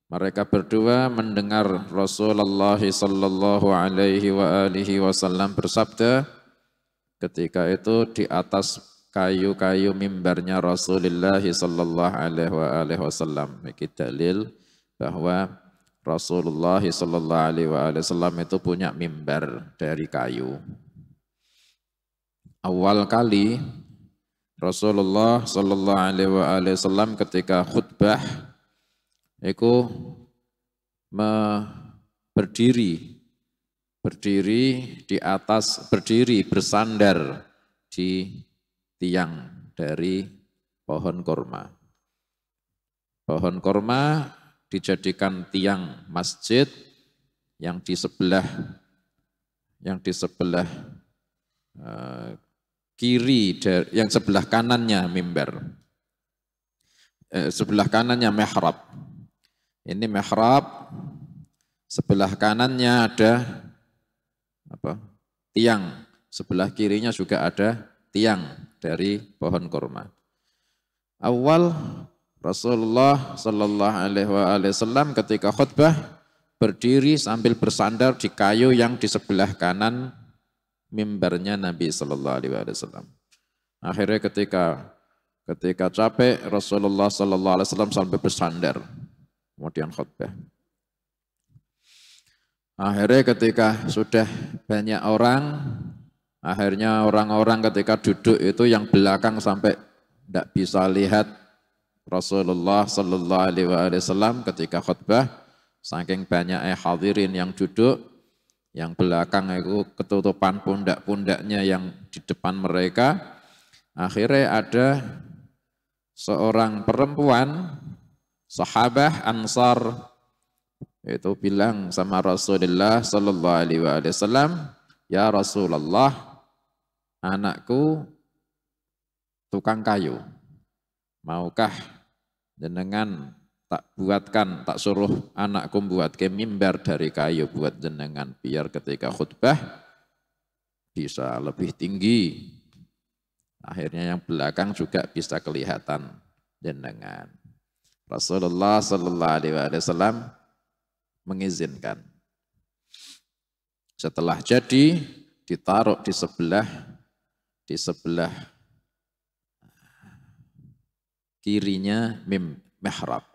Mereka berdua mendengar Rasulullah sallallahu alaihi wa alihi wasallam bersabda ketika itu di atas kayu-kayu mimbarnya Rasulullah sallallahu alaihi wa alihi wasallam. Ini dalil bahwa Rasulullah sallallahu alaihi wa alihi wasallam itu punya mimbar dari kayu. Awal kali Rasulullah sallallahu alaihi wa alihi wasallam ketika khutbah itu berdiri bersandar di tiang dari pohon kurma. Pohon kurma dijadikan tiang masjid yang di sebelah kiri, yang sebelah kanannya mimbar, sebelah kanannya mihrab. Ini mihrab, sebelah kanannya ada tiang, sebelah kirinya juga ada tiang dari pohon kurma. Awal Rasulullah sallallahu alaihi wasallam ketika khutbah berdiri sambil bersandar di kayu yang di sebelah kanan mimbarnya Nabi sallallahu alaihi wasallam. Akhirnya ketika capek Rasulullah sallallahu alaihi wasallam sampai bersandar. Kemudian khutbah. Akhirnya ketika sudah banyak orang, akhirnya orang-orang ketika duduk itu yang belakang sampai tidak bisa lihat Rasulullah sallallahu alaihi wasallam ketika khutbah, saking banyak hadirin yang duduk, yang belakang itu ketutupan pundak-pundaknya yang di depan mereka. Akhirnya ada seorang perempuan sahabah Ansar itu bilang sama Rasulullah sallallahu alaihi wasallam, "Ya Rasulullah, anakku tukang kayu. Maukah jenengan tak suruh anakku buat ke mimbar dari kayu buat jenengan biar ketika khutbah bisa lebih tinggi. Akhirnya yang belakang juga bisa kelihatan jenengan." Rasulullah sallallahu alaihi wasallam mengizinkan. Setelah jadi ditaruh di sebelah kirinya mihrab.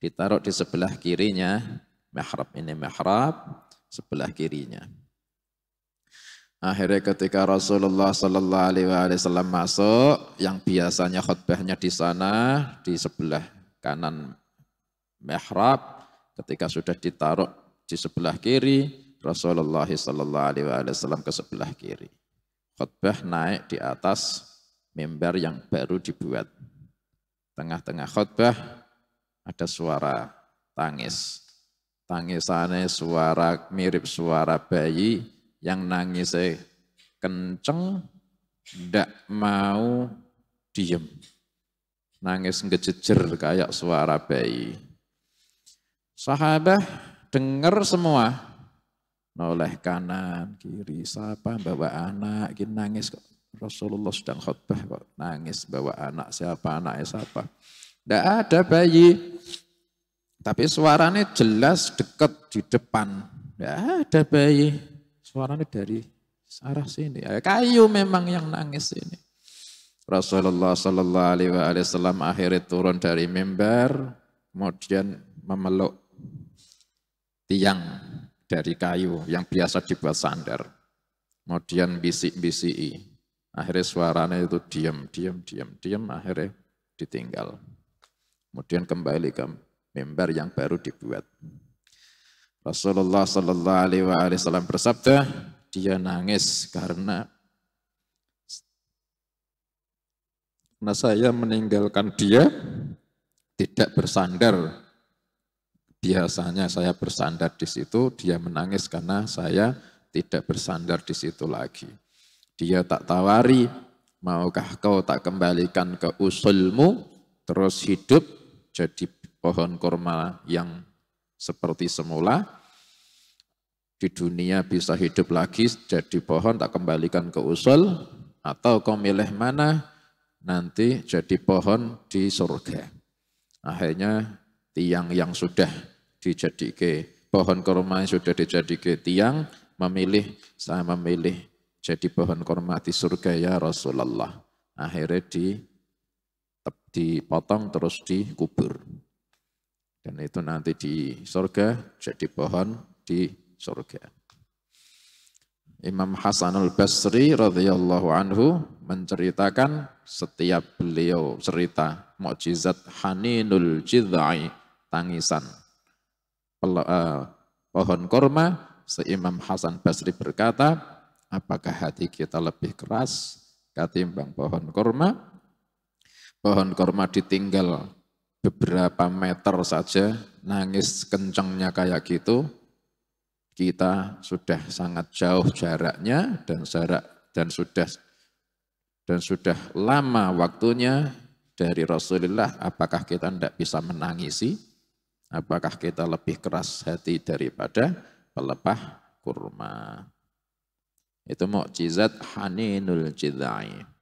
Ditaruh di sebelah kirinya mihrab, ini mihrab sebelah kirinya. Akhirnya ketika Rasulullah sallallahu alaihi wasallam masuk, yang biasanya khutbahnya di sana di sebelah kanan mihrab, ketika sudah ditaruh di sebelah kiri, Rasulullah sallallahu alaihi wasallam ke sebelah kiri. Khutbah naik di atas mimbar yang baru dibuat. Tengah-tengah khutbah ada suara tangis. Tangisannya suara mirip suara bayi yang nangisnya kenceng, ndak mau diem. Nangis ngejejer kayak suara bayi. Sahabat dengar semua. Noleh kanan, kiri, siapa bawa anak, gini nangis kok. Rasulullah sedang khutbah kok nangis bawa anak, siapa anaknya siapa. Ndak ada bayi. Tapi suaranya jelas dekat di depan. Ndak ada bayi. Suaranya dari arah sini. Kayu memang yang nangis ini. Rasulullah sallallahu alaihi wasallam akhirnya turun dari mimbar, kemudian memeluk tiang dari kayu yang biasa dibuat sandar. Kemudian bisik-bisiki. Akhirnya suaranya itu diam, akhirnya ditinggal. Kemudian kembali ke mimbar yang baru dibuat. Rasulullah sallallahu alaihi wasallam bersabda, dia nangis karena saya meninggalkan dia tidak bersandar. Biasanya saya bersandar di situ, dia menangis karena saya tidak bersandar di situ lagi. Dia tak tawari, maukah kau tak kembalikan ke usulmu, terus hidup jadi pohon kurma yang seperti semula, di dunia bisa hidup lagi jadi pohon tak kembalikan ke usul, atau kau milih mana nanti jadi pohon di surga. Akhirnya tiang yang sudah dijadikan pohon kurma yang sudah dijadikan tiang, saya memilih jadi pohon kurma di surga ya Rasulullah. Akhirnya dipotong terus dikubur. Dan itu nanti di surga jadi pohon di surga. Imam Hasanul Basri radhiyallahu anhu menceritakan setiap beliau cerita mukjizat haninul jidai, tangisan pohon kurma, Imam Hasan Basri berkata, apakah hati kita lebih keras ketimbang pohon kurma? Pohon kurma ditinggal beberapa meter saja, nangis kencangnya kayak gitu, kita sudah sangat jauh jaraknya dan sudah lama waktunya dari Rasulullah. Apakah kita tidak bisa menangisi? Apakah kita lebih keras hati daripada pelepah kurma? Itu mukjizat haninul jidai.